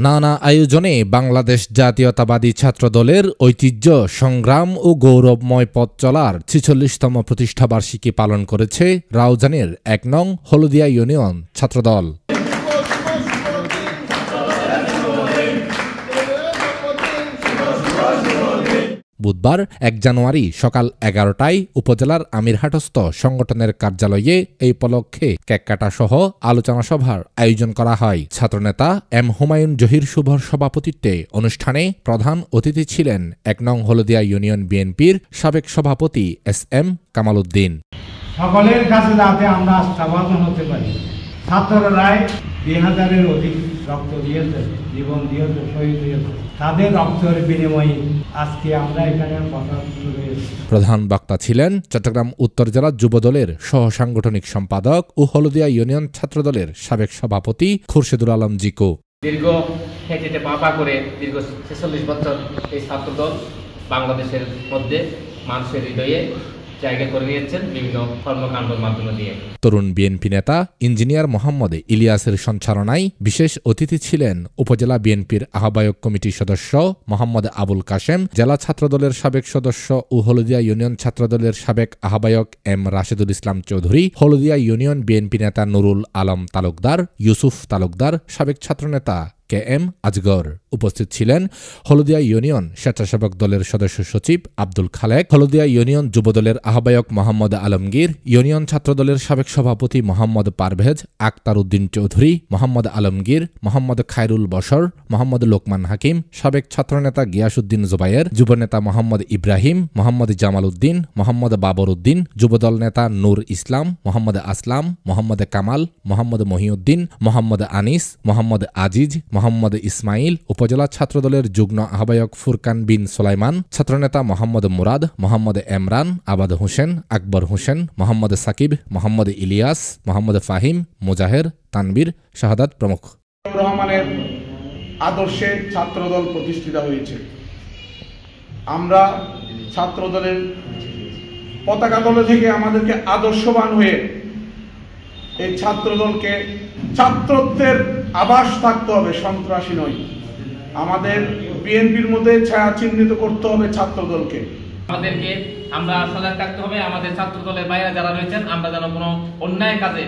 নানা আয়োজনে বাংলাদেশ জাতীয়তাবাদী ছাত্রদলের ঐতিহ্য, সংগ্রাম ও গৌরবময় পথ চলার ৪৬তম প্রতিষ্ঠাবার্ষিকী পালন করেছে রাউজানের ১ নং হলদিয়া ইউনিয়ন ছাত্রদল। বুধবার ১ জানুয়ারি সকাল ১১টায় উপজেলার আমিরহাটস্থ সংগঠনের কার্যালয়ে এই উপলক্ষে কেক কাটা সহ আলোচনা সভার আয়োজন করা হয়। ছাত্রনেতা এম হুমায়ুন জহির শুভর সভাপতিত্বে অনুষ্ঠানে প্রধান অতিথি ছিলেন ১ নং হলদিয়া ইউনিয়ন বিএনপির সাবেক সভাপতি এস.এম. কামাল উদ্দিন। সকলের কাছে যাতে আমরা আস্থাভাজন হতে পারি। ছাত্ররাই ২০০০-এর অধিক রক্ত দিয়েছে, জীবন দিয়েছে, শহীদ হয়েছে। তাদের রক্তের বিনিময়ে আজকে আমরা এখানে কথা রয়েছি। প্রধান বক্তা ছিলেন চট্টগ্রাম উত্তর জেলা যুবদলের সহ সাংগঠনিক সম্পাদক ও হলদিয়া ইউনিয়ন ছাত্রদলের সাবেক সভাপতি খুরশেদুল আলম জিকো। দীর্ঘ হেঁটে পা করে দীর্ঘ ৪৬ বছর এই ছাত্রদল বাংলাদেশের মধ্যে মানুষের হৃদয়ে জায়গা করে নিয়েছেন বিভিন্ন কর্মকাণ্ডের মাধ্যমে দিয়ে। তরুণ বিএনপি নেতা ইঞ্জিনিয়ার মোহাম্মদ ইলিয়াসের সঞ্চালনায় বিশেষ অতিথি ছিলেন উপজেলা বিএনপির আহ্বায়ক কমিটির সদস্য মোহাম্মদ আবুল কাশেম, জেলা ছাত্রদলের সাবেক সদস্য ও হলদিয়া ইউনিয়ন ছাত্রদলের সাবেক আহ্বায়ক এম রাশেদুল ইসলাম চৌধুরী, হলদিয়া ইউনিয়ন বিএনপি নেতা নুরুল আলম তালুকদার, ইউসুফ তালুকদার, সাবেক ছাত্রনেতা কে.এম. আজগর। উপস্থিত ছিলেন হলদিয়া ইউনিয়ন স্বেচ্ছাসেবক দলের সদস্য সচিব আব্দুল খালেক, হলদিয়া ইউনিয়ন যুবদলের আহ্বায়ক মোহাম্মদ আলমগীর, ইউনিয়ন ছাত্রদলের সাবেক সভাপতি মোহাম্মদ পারভেজ আক্তার উদ্দিন চৌধুরী, মোহাম্মদ আলমগীর, মোহাম্মদ খায়রুল বশর, মোহাম্মদ লোকমান হাকিম, সাবেক ছাত্রনেতা গিয়াসউদ্দিন জুবায়ের, যুবনেতা মোহাম্মদ ইব্রাহিম, মোহাম্মদ জামাল উদ্দিন, মোহাম্মদ বাবর উদ্দিন, যুবদল নেতা নূর ইসলাম, মোহাম্মদ আসলাম, মোহাম্মদ কামাল, মোহাম্মদ মহিউদ্দিন, মোহাম্মদ আনিস, মোহাম্মদ আজিজ, মোহাম্মদ ইসমাইল, উপজেলা ছাত্রদলের যুগ্ম আহ্বায়ক ফুরকান বিন সোলাইমান, ছাত্রনেতা মোহাম্মদ মুরাদ, মোহাম্মদ এমরান, আবাদ হোসেন, আকবর হোসেন, মোহাম্মদ সাকিব, মোহাম্মদ ইলিয়াস, মোহাম্মদ ফাহিম, মুজাহের, তানবীর, শাহাদাত প্রমুখ। রহমানের আদর্শে ছাত্রদল প্রতিষ্ঠিত হয়েছে। আমরা ছাত্রদলের পতাকা দলে থেকে আমাদেরকে আদর্শবান হয়ে এই ছাত্রদলকে ছাত্রত্বের আবাস থাকতে হবে, সন্ত্রাসী নয়। আমাদের বিএনপির মধ্যে ছায়া চিহ্নিত করতে হবে ছাত্রদলকে। আমাদেরকে আমরা সজাগ থাকতে হবে। আমাদের ছাত্রদলের বাইরে যারা রয়েছেন, আমরা যেন কোনো অন্যায় কাজে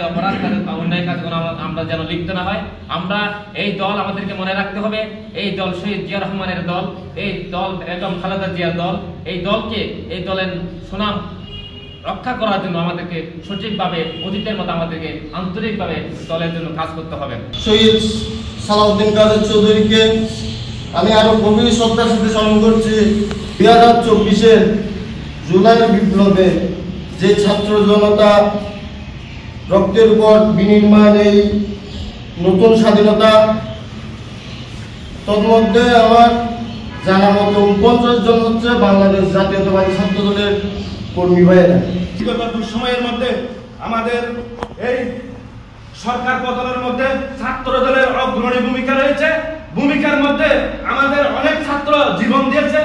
অপরাধ কাজে অন্যায় কাজে আমরা যেন লিপ্ত না হয়। আমরা এই দল আমাদেরকে মনে রাখতে হবে, এই দল শহীদ জিয়া রহমানের দল, এই দল বেগম খালেদা জিয়ার দল। এই দলকে, এই দলের সুনাম রক্ষা করার জন্য আমাদেরকে সঠিকভাবে অতীতের মতো আমাদেরকে আন্তরিকভাবে দলের জন্য কাজ করতে হবে। শহীদ সালাউদ্দিন কাদের চৌধুরীকে আমি আরো গভীর শ্রদ্ধার সাথে স্মরণ করছি। ২০২৪-এর জুলাইয়ের বিপ্লবে যে ছাত্র জনতা রক্তের উপর বিনির্মাণ এই নতুন স্বাধীনতা, তন্মধ্যে আমার জানা মতো 49 জন হচ্ছে বাংলাদেশ জাতীয়তাবাদী ছাত্রদলের কর্মী ভাইয়েরা। বিগত দুঃসময়ের মধ্যে আমাদের এই সরকার পতনের মধ্যে ছাত্রদলের অগ্রণী ভূমিকা রয়েছে। ভূমিকার মধ্যে আমাদের অনেক ছাত্র জীবন দিয়েছে।